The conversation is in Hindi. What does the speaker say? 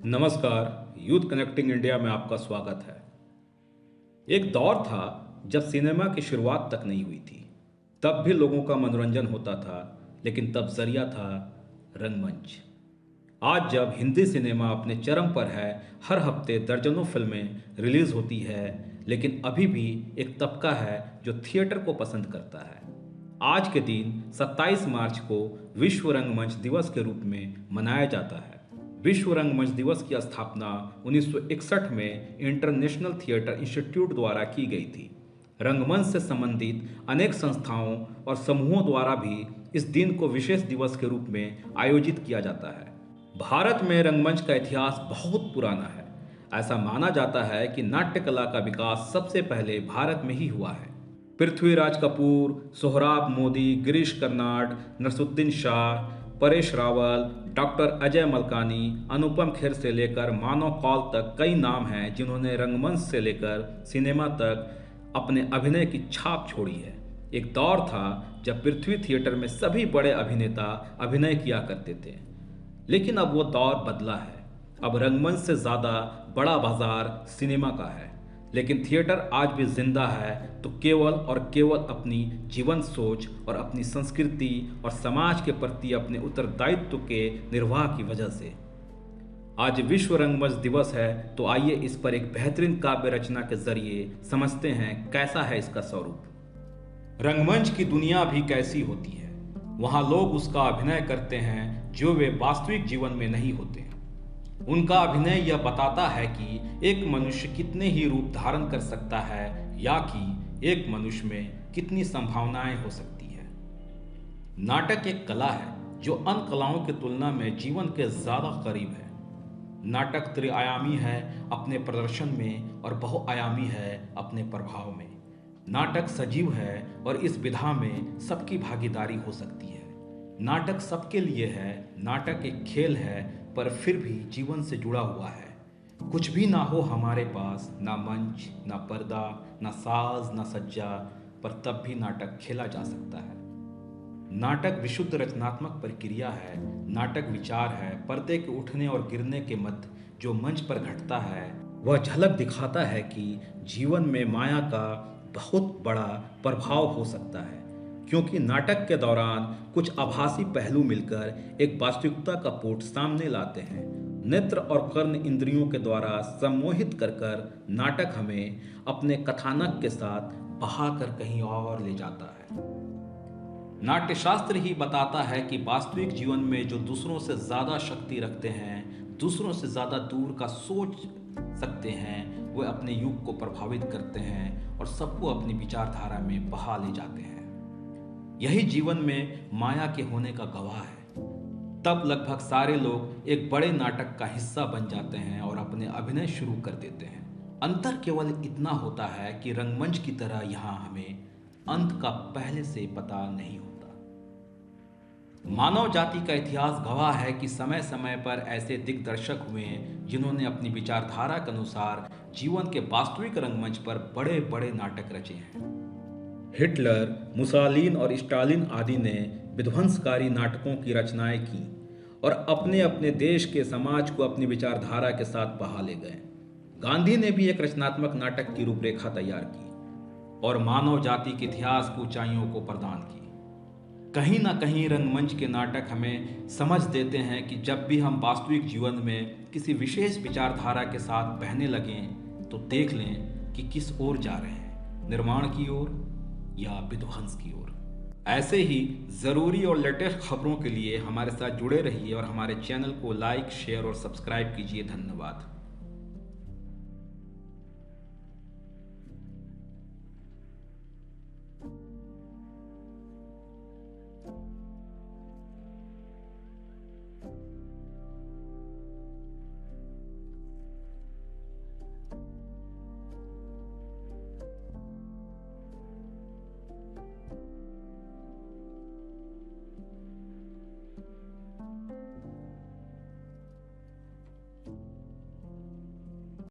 नमस्कार। यूथ कनेक्टिंग इंडिया में आपका स्वागत है। एक दौर था जब सिनेमा की शुरुआत तक नहीं हुई थी। तब भी लोगों का मनोरंजन होता था, लेकिन तब जरिया था रंगमंच। आज जब हिंदी सिनेमा अपने चरम पर है, हर हफ्ते दर्जनों फिल्में रिलीज होती है, लेकिन अभी भी एक तबका है जो थिएटर को पसंद करता है। आज के दिन 27 मार्च को विश्व रंगमंच दिवस के रूप में मनाया जाता है। विश्व रंगमंच दिवस की स्थापना 1961 में इंटरनेशनल थिएटर इंस्टीट्यूट द्वारा की गई थी। रंगमंच से संबंधित अनेक संस्थाओं और समूहों द्वारा भी इस दिन को विशेष दिवस के रूप में आयोजित किया जाता है। भारत में रंगमंच का इतिहास बहुत पुराना है। ऐसा माना जाता है कि नाट्य कला का विकास सबसे पहले भारत में ही हुआ है। पृथ्वीराज कपूर, सोहराब मोदी, गिरीश कर्नाड, नसरुद्दीन शाह, परेश रावल, डॉक्टर अजय मल्कानी, अनुपम खेर से लेकर मानव कौल तक कई नाम हैं जिन्होंने रंगमंच से लेकर सिनेमा तक अपने अभिनय की छाप छोड़ी है। एक दौर था जब पृथ्वी थिएटर में सभी बड़े अभिनेता अभिनय किया करते थे, लेकिन अब वो दौर बदला है। अब रंगमंच से ज़्यादा बड़ा बाजार सिनेमा का है, लेकिन थिएटर आज भी जिंदा है तो केवल और केवल अपनी जीवन सोच और अपनी संस्कृति और समाज के प्रति अपने उत्तरदायित्व के निर्वाह की वजह से। आज विश्व रंगमंच दिवस है, तो आइए इस पर एक बेहतरीन काव्य रचना के जरिए समझते हैं कैसा है इसका स्वरूप। रंगमंच की दुनिया भी कैसी होती है। वहाँ लोग उसका अभिनय करते हैं जो वे वास्तविक जीवन में नहीं होते। उनका अभिनय यह बताता है कि एक मनुष्य कितने ही रूप धारण कर सकता है, या कि एक मनुष्य में कितनी संभावनाएं हो सकती है। नाटक एक कला है जो अन्य कलाओं की तुलना में जीवन के ज्यादा करीब है। नाटक त्रिआयामी है अपने प्रदर्शन में और बहुआयामी है अपने प्रभाव में। नाटक सजीव है और इस विधा में सबकी भागीदारी हो सकती है। नाटक सबके लिए है। नाटक एक खेल है, पर फिर भी जीवन से जुड़ा हुआ है। कुछ भी ना हो हमारे पास, ना मंच, ना पर्दा, ना साज, ना सज्जा, पर तब भी नाटक खेला जा सकता है। नाटक विशुद्ध रचनात्मक प्रक्रिया है। नाटक विचार है। पर्दे के उठने और गिरने के मध्य जो मंच पर घटता है, वह झलक दिखाता है कि जीवन में माया का बहुत बड़ा प्रभाव हो सकता है, क्योंकि नाटक के दौरान कुछ आभासी पहलू मिलकर एक वास्तविकता का पोत सामने लाते हैं। नेत्र और कर्ण इंद्रियों के द्वारा सम्मोहित कर कर नाटक हमें अपने कथानक के साथ बहाकर कहीं और ले जाता है। नाट्यशास्त्र ही बताता है कि वास्तविक जीवन में जो दूसरों से ज्यादा शक्ति रखते हैं, दूसरों से ज्यादा दूर का सोच सकते हैं, वे अपने युग को प्रभावित करते हैं और सबको अपनी विचारधारा में बहा ले जाते हैं। यही जीवन में माया के होने का गवाह है। तब लगभग सारे लोग एक बड़े नाटक का हिस्सा बन जाते हैं और अपने अभिनय शुरू कर देते हैं। अंतर केवल इतना होता है कि रंगमंच की तरह यहाँ हमें अंत का पहले से पता नहीं होता। मानव जाति का इतिहास गवाह है कि समय समय पर ऐसे दिग्दर्शक हुए हैं जिन्होंने अपनी विचारधारा के अनुसार जीवन के वास्तविक रंगमंच पर बड़े बड़े नाटक रचे हैं। हिटलर, मुसालिन और स्टालिन आदि ने विध्वंसकारी नाटकों की रचनाएं की और अपने अपने देश के समाज को अपनी विचारधारा के साथ बहा ले गए। गांधी ने भी एक रचनात्मक नाटक की रूपरेखा तैयार की और मानव जाति के इतिहास की ऊंचाइयों को प्रदान की। कहीं ना कहीं रंगमंच के नाटक हमें समझ देते हैं कि जब भी हम वास्तविक जीवन में किसी विशेष विचारधारा के साथ बहने लगें, तो देख लें कि किस ओर जा रहे हैं, निर्माण की ओर या विध्वंस की ओर। ऐसे ही ज़रूरी और लेटेस्ट खबरों के लिए हमारे साथ जुड़े रहिए और हमारे चैनल को लाइक, शेयर और सब्सक्राइब कीजिए। धन्यवाद।